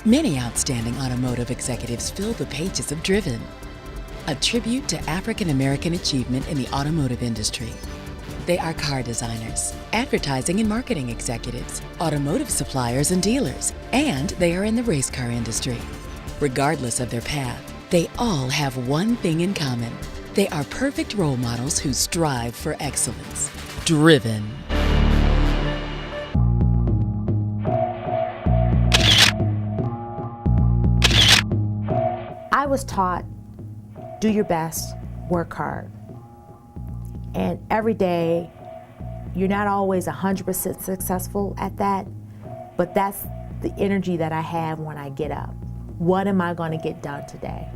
Many outstanding automotive executives fill the pages of Driven, a tribute to African American achievement in the automotive industry. They are car designers, advertising and marketing executives, automotive suppliers and dealers, and they are in the race car industry. Regardless of their path, they all have one thing in common. They are perfect role models who strive for excellence. Driven. I was taught, do your best, work hard. And every day, you're not always 100% successful at that, but that's the energy that I have when I get up. What am I going to get done today?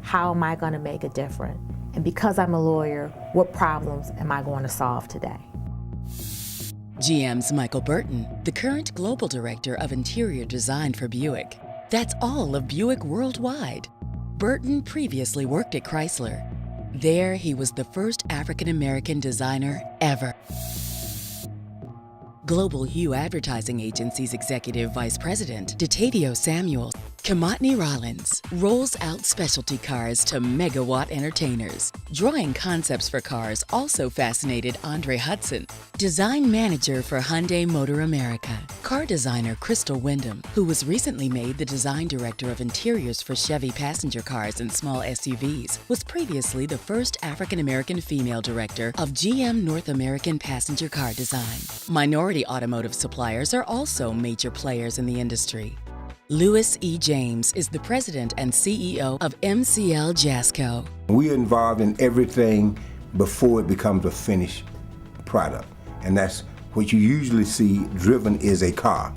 How am I going to make a difference? And because I'm a lawyer, what problems am I going to solve today? GM's Michael Burton, the current Global Director of Interior Design for Buick. That's all of Buick worldwide. Burton previously worked at Chrysler. There, he was the first African-American designer ever. Global Hue Advertising Agency's Executive Vice President, Detavio Samuels, Kamatni Rollins, rolls out specialty cars to megawatt entertainers. Drawing concepts for cars also fascinated Andre Hudson, design manager for Hyundai Motor America. Car designer Crystal Wyndham, who was recently made the design director of interiors for Chevy passenger cars and small SUVs, was previously the first African-American female director of GM North American passenger car design. Minority automotive suppliers are also major players in the industry. Louis E. James is the president and CEO of MCL Jasco. We're involved in everything before it becomes a finished product. And that's what you usually see. Driven is a car.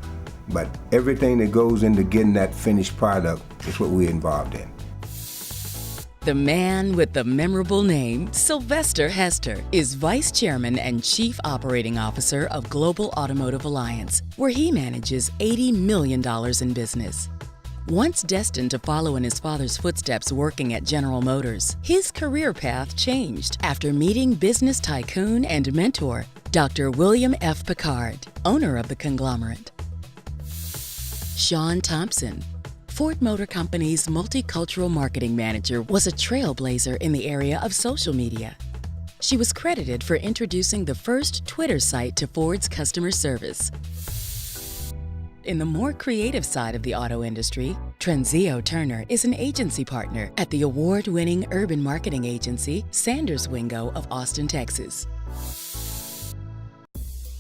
But everything that goes into getting that finished product is what we're involved in. The man with the memorable name, Sylvester Hester, is Vice Chairman and Chief Operating Officer of Global Automotive Alliance, where he manages $80 million in business. Once destined to follow in his father's footsteps working at General Motors, his career path changed after meeting business tycoon and mentor, Dr. William F. Picard, owner of the conglomerate. Sean Thompson, Ford Motor Company's multicultural marketing manager, was a trailblazer in the area of social media. She was credited for introducing the first Twitter site to Ford's customer service. In the more creative side of the auto industry, Trenzio Turner is an agency partner at the award-winning urban marketing agency Sanders Wingo of Austin, Texas.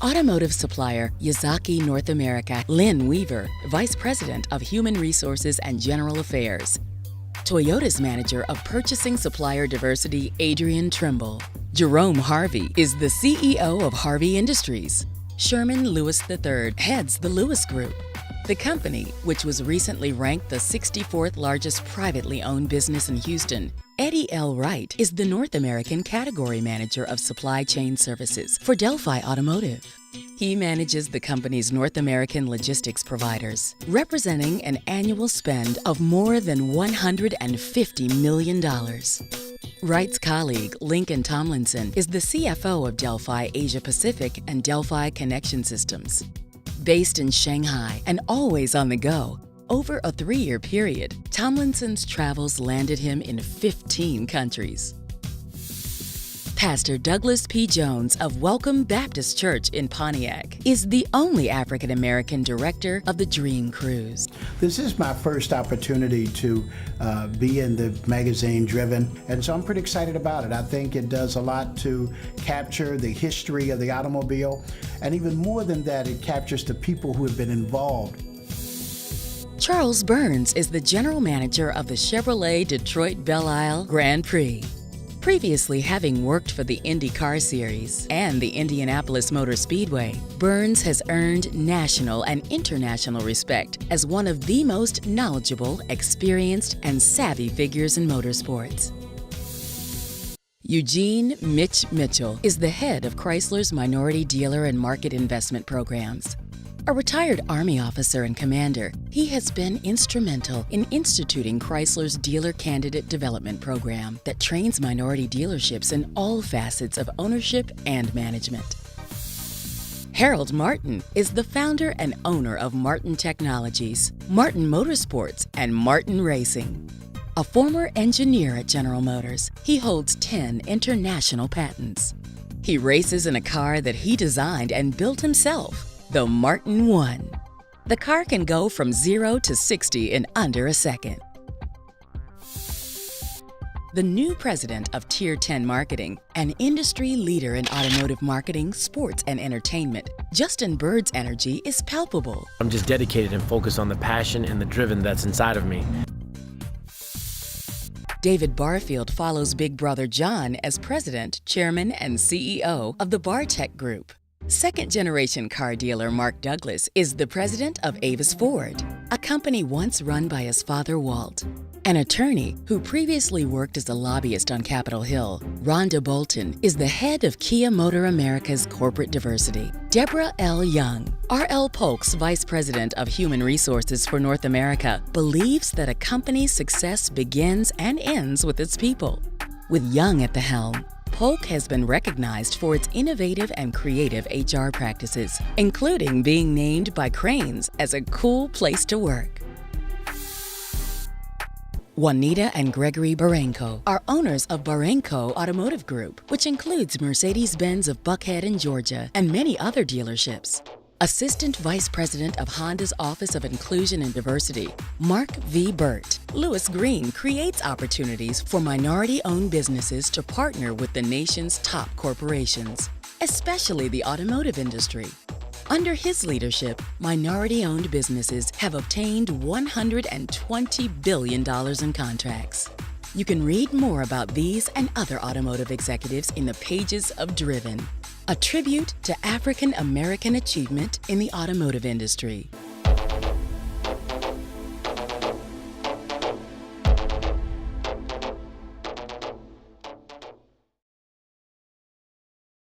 Automotive supplier Yazaki North America, Lynn Weaver, Vice President of Human Resources and General Affairs. Toyota's Manager of Purchasing Supplier Diversity, Adrian Trimble. Jerome Harvey is the CEO of Harvey Industries. Sherman Lewis III heads the Lewis Group. The company, which was recently ranked the 64th largest privately owned business in Houston. Eddie L. Wright is the North American Category Manager of Supply Chain Services for Delphi Automotive. He manages the company's North American logistics providers, representing an annual spend of more than $150 million. Wright's colleague, Lincoln Tomlinson, is the CFO of Delphi Asia Pacific and Delphi Connection Systems. Based in Shanghai and always on the go, over a 3-year period, Tomlinson's travels landed him in 15 countries. Pastor Douglas P. Jones of Welcome Baptist Church in Pontiac is the only African-American director of the Dream Cruise. This is my first opportunity to be in the magazine Driven, and so I'm pretty excited about it. I think it does a lot to capture the history of the automobile, and even more than that, it captures the people who have been involved. Charles Burns is the general manager of the Chevrolet Detroit Belle Isle Grand Prix. Previously having worked for the Indy Car Series and the Indianapolis Motor Speedway, Burns has earned national and international respect as one of the most knowledgeable, experienced, and savvy figures in motorsports. Eugene Mitch Mitchell is the head of Chrysler's Minority Dealer and Market Investment Programs. A retired Army officer and commander, he has been instrumental in instituting Chrysler's Dealer Candidate Development Program that trains minority dealerships in all facets of ownership and management. Harold Martin is the founder and owner of Martin Technologies, Martin Motorsports, and Martin Racing. A former engineer at General Motors, he holds 10 international patents. He races in a car that he designed and built himself, the Martin 1. The car can go from 0 to 60 in under a second. The new president of Tier 10 Marketing, an industry leader in automotive marketing, sports, and entertainment, Justin Bird's energy is palpable. I'm just dedicated and focused on the passion and the driven that's inside of me. David Barfield follows Big Brother John as president, chairman, and CEO of the Bartech Group. Second-generation car dealer Mark Douglas is the president of Avis Ford, a company once run by his father Walt. An attorney who previously worked as a lobbyist on Capitol Hill, Rhonda Bolton is the head of Kia Motor America's corporate diversity. Deborah L. Young, R.L. Polk's vice president of human resources for North America, believes that a company's success begins and ends with its people. With Young at the helm, Polk has been recognized for its innovative and creative HR practices, including being named by Crain's as a cool place to work. Juanita and Gregory Barenko are owners of Barenko Automotive Group, which includes Mercedes-Benz of Buckhead in Georgia and many other dealerships. Assistant Vice President of Honda's Office of Inclusion and Diversity, Mark V. Burt, Lewis Green creates opportunities for minority-owned businesses to partner with the nation's top corporations, especially the automotive industry. Under his leadership, minority-owned businesses have obtained $120 billion in contracts. You can read more about these and other automotive executives in the pages of Driven, a tribute to African American achievement in the automotive industry.